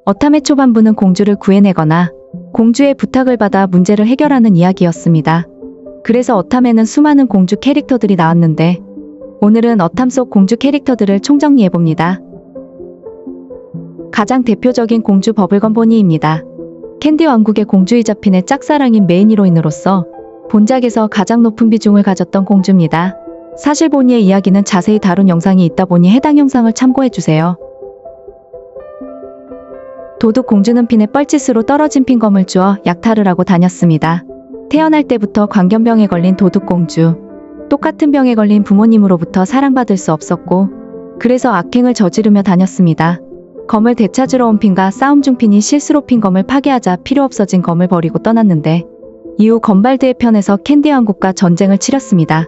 어탐의 초반부는 공주를 구해내거나 공주의 부탁을 받아 문제를 해결하는 이야기였습니다. 그래서 어탐에는 수많은 공주 캐릭터들이 나왔는데 오늘은 어탐 속 공주 캐릭터들을 총정리해봅니다. 가장 대표적인 공주 버블건 보니입니다. 캔디 왕국의 공주이자 핀의 짝사랑인 메인 히로인으로서 본작에서 가장 높은 비중을 가졌던 공주입니다. 사실 보니의 이야기는 자세히 다룬 영상이 있다 보니 해당 영상을 참고해주세요. 도둑 공주는 핀의 뻘짓으로 떨어진 핀검을 주어 약탈을 하고 다녔습니다. 태어날 때부터 광견병에 걸린 도둑 공주. 똑같은 병에 걸린 부모님으로부터 사랑받을 수 없었고 그래서 악행을 저지르며 다녔습니다. 검을 되찾으러 온 핀과 싸움 중 핀이 실수로 핀검을 파괴하자 필요 없어진 검을 버리고 떠났는데 이후 건발드의 편에서 캔디 왕국과 전쟁을 치렀습니다.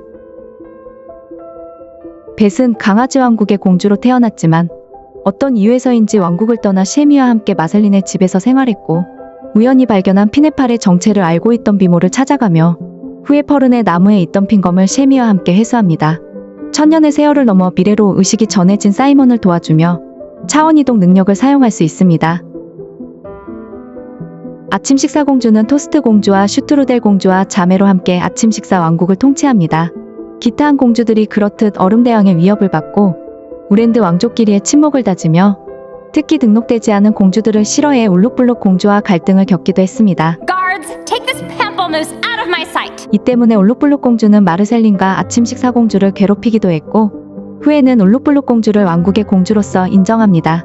벳은 강아지 왕국의 공주로 태어났지만 어떤 이유에서인지 왕국을 떠나 셰미와 함께 마슬린의 집에서 생활했고 우연히 발견한 핀의 팔의 정체를 알고 있던 비모를 찾아가며 후에 퍼른의 나무에 있던 핀검을 셰미와 함께 회수합니다. 천년의 세월을 넘어 미래로 의식이 전해진 사이먼을 도와주며 차원이동 능력을 사용할 수 있습니다. 아침 식사 공주는 토스트 공주와 슈트루델 공주와 자매로 함께 아침 식사 왕국을 통치합니다. 기타한 공주들이 그렇듯 얼음대왕의 위협을 받고 우랜드 왕족끼리의 친목을 다지며 특히 등록되지 않은 공주들을 싫어해 울룩불룩 공주와 갈등을 겪기도 했습니다. Guards, take this pamplemousse out of my sight. 이 때문에 울룩불룩 공주는 마르셀린과 아침 식사 공주를 괴롭히기도 했고 후에는 울룩불룩 공주를 왕국의 공주로서 인정합니다.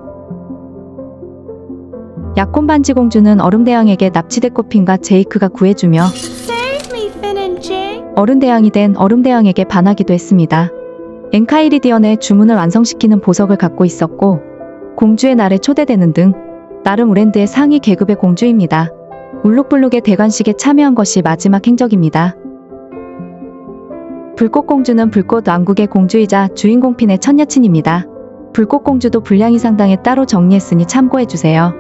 약혼 반지 공주는 얼음대왕에게 납치됐고 핀과 제이크가 구해주며 Save me, Finn and Jake. 어른대왕이 된 얼음대왕에게 반하기도 했습니다. 엔카이리디언의 주문을 완성시키는 보석을 갖고 있었고 공주의 날에 초대되는 등 나름 우랜드의 상위 계급의 공주입니다. 울룩불룩의 대관식에 참여한 것이 마지막 행적입니다. 불꽃공주는 불꽃 왕국의 공주이자 주인공 핀의 첫 여친입니다. 불꽃공주도 분량이 상당해 따로 정리했으니 참고해주세요.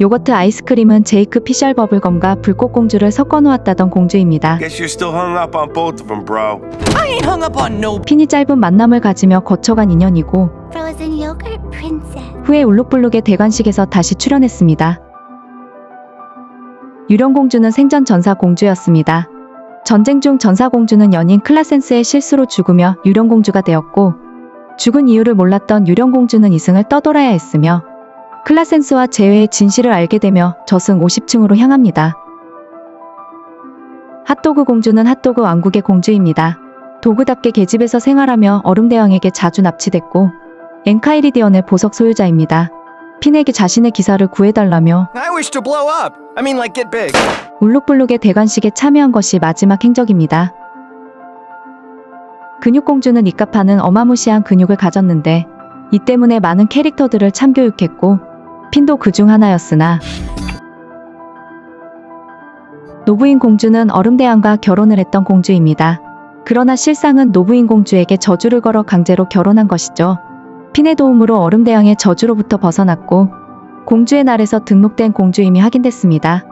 요거트 아이스크림은 제이크 피셜 버블검과 불꽃공주를 섞어 놓았다던 공주입니다. Guess you're still hung up on both of them, bro. I ain't hung up on no. 핀이 짧은 만남을 가지며 거쳐간 인연이고 Frozen yogurt princess. 후에 울룩불룩의 대관식에서 다시 출연했습니다. 유령공주는 생전 전사공주였습니다. 전쟁 중 전사공주는 연인 클라센스의 실수로 죽으며 유령공주가 되었고 죽은 이유를 몰랐던 유령공주는 이승을 떠돌아야 했으며 클라센스와 재회의 진실을 알게 되며 저승 50층으로 향합니다. 핫도그 공주는 핫도그 왕국의 공주입니다. 도그답게 계집에서 생활하며 얼음대왕에게 자주 납치됐고 엔카이리디언의 보석 소유자입니다. 핀에게 자신의 기사를 구해달라며 I wish to blow up. I mean, like get big. 울룩불룩의 대관식에 참여한 것이 마지막 행적입니다. 근육공주는 입갑하는 어마무시한 근육을 가졌는데 이 때문에 많은 캐릭터들을 참교육했고 핀도 그중 하나였으나 노부인 공주는 얼음대왕과 결혼을 했던 공주입니다. 그러나 실상은 노부인 공주에게 저주를 걸어 강제로 결혼한 것이죠. 핀의 도움으로 얼음대왕의 저주로부터 벗어났고 공주의 날에서 등록된 공주임이 확인됐습니다.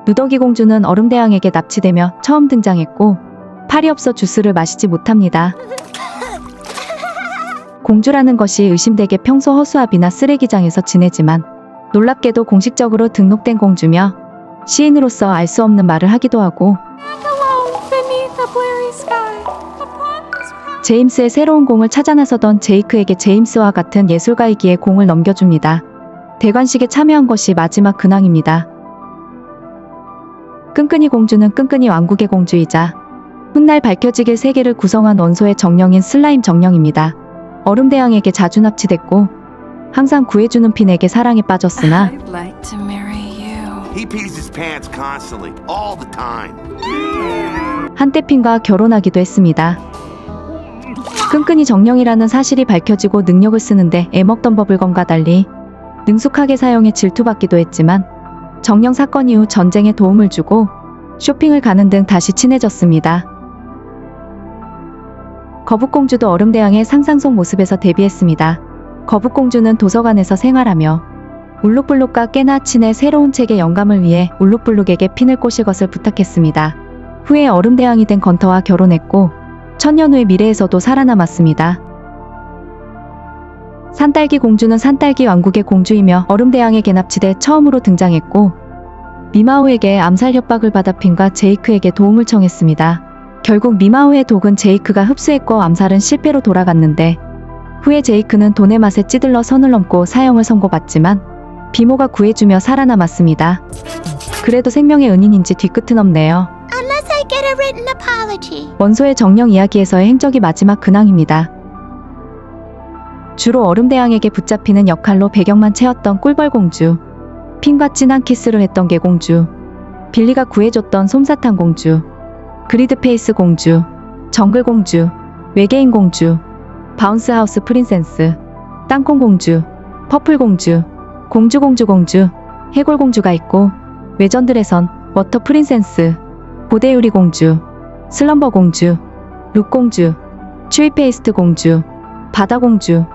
누더기 공주는 얼음대왕에게 납치되며 처음 등장했고 팔이 없어 주스를 마시지 못합니다. 공주라는 것이 의심되게 평소 허수아비나 쓰레기장에서 지내지만 놀랍게도 공식적으로 등록된 공주며 시인으로서 알 수 없는 말을 하기도 하고 제임스의 새로운 공을 찾아 나서던 제이크에게 제임스와 같은 예술가이기에 공을 넘겨줍니다. 대관식에 참여한 것이 마지막 근황입니다. 끈끈이 공주는 끈끈이 왕국의 공주이자 훗날 밝혀지길 세계를 구성한 원소의 정령인 슬라임 정령입니다. 얼음대왕에게 자주 납치됐고 항상 구해주는 핀에게 사랑에 빠졌으나 I'd like to marry you. He pees his pants constantly, all the time. 한때 핀과 결혼하기도 했습니다. 끈끈이 정령이라는 사실이 밝혀지고 능력을 쓰는데 애먹던 버블검과 달리 능숙하게 사용해 질투받기도 했지만 정령 사건 이후 전쟁에 도움을 주고 쇼핑을 가는 등 다시 친해졌습니다. 거북공주도 얼음대왕의 상상 속 모습에서 데뷔했습니다. 거북공주는 도서관에서 생활하며 울룩불룩과 꽤나 친해 새로운 책의 영감을 위해 울룩불룩에게 핀을 꼬실 것을 부탁했습니다. 후에 얼음대왕이 된 건터와 결혼했고 천년 후의 미래에서도 살아남았습니다. 산딸기 공주는 산딸기 왕국의 공주이며 얼음대왕의 개납치대에 처음으로 등장했고 미마우에게 암살 협박을 받아 핀과 제이크에게 도움을 청했습니다. 결국 미마우의 독은 제이크가 흡수했고 암살은 실패로 돌아갔는데 후에 제이크는 돈의 맛에 찌들러 선을 넘고 사형을 선고받지만 비모가 구해주며 살아남았습니다. 그래도 생명의 은인인지 뒤끝은 없네요. Unless I get a written apology. 원소의 정령 이야기에서의 행적이 마지막 근황입니다. 주로 얼음대왕에게 붙잡히는 역할로 배경만 채웠던 꿀벌공주, 핀과 진한 키스를 했던 개공주, 빌리가 구해줬던 솜사탕 공주, 그리드페이스 공주, 정글공주, 외계인 공주, 바운스하우스 프린세스, 땅콩 공주, 퍼플 공주, 공주, 해골공주가 있고 외전들에선 워터 프린세스, 고대유리 공주, 슬럼버 공주, 룩 공주, 추위페이스트 공주, 바다 공주,